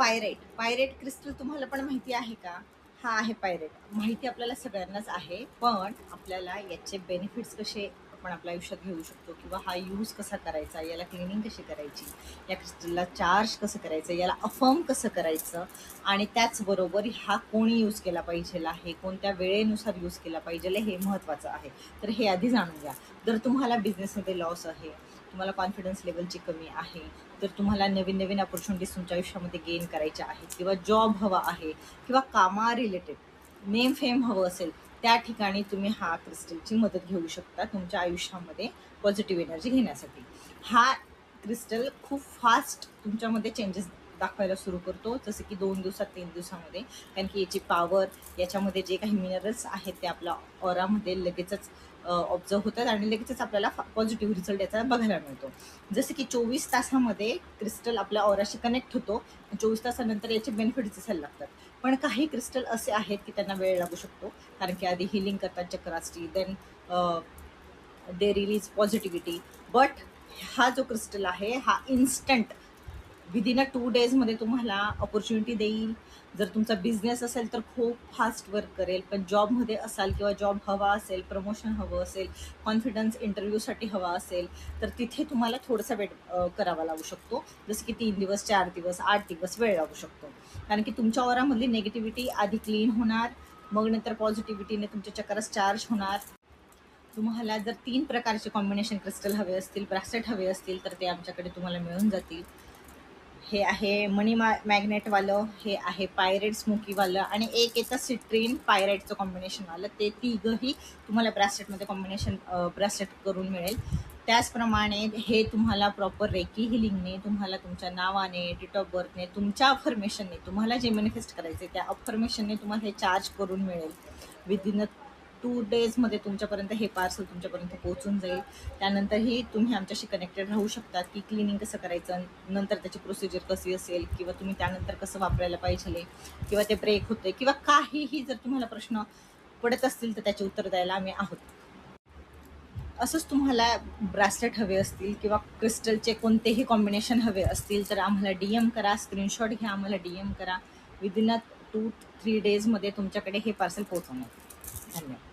Pirate crystal तुम्हाला पण माहिती आहे का? हा आहे पायरेट. माहिती आपल्याला सगळ्यांनाच आहे, पण आपल्याला याचे बेनिफिट्स कसे आपण आपल्या आयुष्यात घेऊ शकतो किंवा हा यूज कसा करायचा, याला क्लिनिंग कशी करायची, या क्रिस्टलला चार्ज कसं करायचं, याला अफर्म कसं करायचं आणि त्याचबरोबर हा कोणी यूज केला पाहिजे आहे, कोणत्या वेळेनुसार यूज केला पाहिजे हे महत्त्वाचं आहे. तर हे आधी जाणून घ्या. जर तुम्हाला बिझनेसमध्ये लॉस आहे, तुम्हाला कॉन्फिडन्स लेवलची कमी आहे, तर तुम्हाला नवीन नवीन अपॉर्च्युनिटीज तुमच्या आयुष्यामध्ये गेन करायच्या आहेत किंवा जॉब हवा आहे किंवा कामा रिलेटेड नेम फेम हवं असेल, त्या ठिकाणी तुम्ही हा क्रिस्टलची मदत घेऊ शकता तुमच्या आयुष्यामध्ये पॉझिटिव्ह एनर्जी घेण्यासाठी. हा क्रिस्टल खूप फास्ट तुमच्यामध्ये चेंजेस दाखवायला सुरू करतो, जसं की 2 दिवसात 3 दिवसामध्ये. कारण की याची पॉवर, याच्यामध्ये जे काही मिनरल्स आहेत ते आपल्या ऑरामध्ये लगेचच ऑब्झर्व होतात आणि लगेचच आपल्याला पॉझिटिव्ह रिझल्ट याचा बघायला मिळतो. जसं की 24 तासामध्ये क्रिस्टल आपल्या ऑराशी कनेक्ट होतो, 24 तासानंतर याचे बेनिफिट्स दिसायला लागतात. पण काही क्रिस्टल असे आहेत की त्यांना वेळ लागू शकतो, कारण की आधी हिलिंग करतात चक्राची, then they release positivity. But हा जो क्रिस्टल आहे हा इन्स्टंट विदिन अ 2 डेजमध्ये तुम्हाला अपॉर्च्युनिटी देईल. जर तुमचा बिझनेस असेल तर खूप फास्ट वर्क करेल, पण जॉबमध्ये असाल किंवा जॉब हवा असेल, प्रमोशन हवं असेल, कॉन्फिडन्स इंटरव्ह्यूसाठी हवा असेल, तर तिथे तुम्हाला थोडासा वेट करावा लागू शकतो. जसं की 3 दिवस, 4 दिवस, 8 दिवस वेळ लागू शकतो. कारण की तुमच्या ऑरामधली निगेटिव्हिटी आधी क्लीन होणार, मग नंतर पॉझिटिव्हिटीने तुमच्या चक्रास चार्ज होणार. तुम्हाला जर 3 प्रकारचे कॉम्बिनेशन क्रिस्टल हवे असतील, ब्रासलेट हवे असतील, तर ते आमच्याकडे तुम्हाला मिळून जातील. हे आहे मनी मॅग्नेटवालं, हे आहे पायरेट स्मोकीवालं आणि एक येतं सिट्रीन पायरेटचं कॉम्बिनेशनवालं. ते तिघंही तुम्हाला ब्रासलेटमध्ये कॉम्बिनेशन ब्रासलेट करून मिळेल. त्याचप्रमाणे हे तुम्हाला प्रॉपर रेकी हिलिंगने, तुम्हाला तुमच्या नावाने, डेट ऑफ बर्थने, तुमच्या अफर्मेशनने, तुम्हाला जे मॅनिफेस्ट करायचे त्या अफर्मेशनने तुम्हाला हे चार्ज करून मिळेल. विदिन 2 डेजमध्ये तुमच्यापर्यंत हे पार्सल तुमच्यापर्यंत पोहोचून जाईल. त्यानंतरही तुम्ही आमच्याशी कनेक्टेड राहू शकता की क्लिनिंग कसं करायचं, नंतर त्याची प्रोसिजर कशी असेल किंवा तुम्ही त्यानंतर कसं वापरायला पाहिजे किंवा ते ब्रेक होते किंवा काहीही जर तुम्हाला प्रश्न पडत असतील तर त्याचे उत्तर द्यायला आम्ही आहोत. असंच तुम्हाला ब्रासलेट हवे असतील किंवा क्रिस्टलचे कोणतेही कॉम्बिनेशन हवे असतील तर आम्हाला DM करा, स्क्रीनशॉट घ्या, आम्हाला DM करा. विदिन अ 2-3 डेजमध्ये तुमच्याकडे हे पार्सल पोहोचवणार. धन्यवाद.